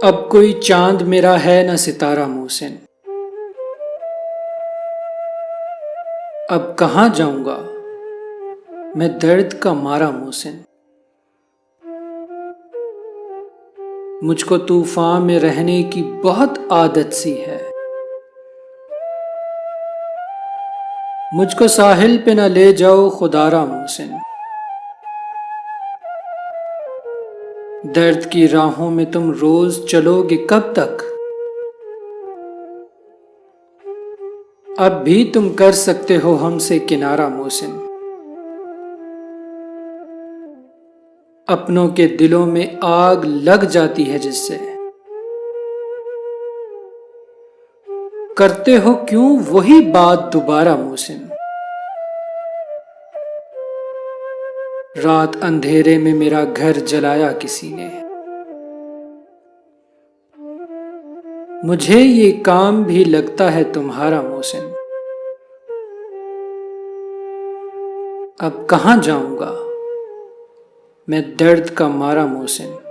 اب کوئی چاند میرا ہے نہ ستارہ محسن، اب کہاں جاؤں گا میں درد کا مارا محسن۔ مجھ کو طوفان میں رہنے کی بہت عادت سی ہے، مجھ کو ساحل پہ نہ لے جاؤ خدارا محسن۔ درد کی راہوں میں تم روز چلو گے کب تک؟ اب بھی تم کر سکتے ہو ہم سے کنارہ محسن۔ اپنوں کے دلوں میں آگ لگ جاتی ہے جس سے، کرتے ہو کیوں وہی بات دوبارہ محسن۔ رات اندھیرے میں میرا گھر جلایا کسی نے، مجھے یہ کام بھی لگتا ہے تمہارا محسن۔ اب کہاں جاؤں گا میں درد کا مارا محسن۔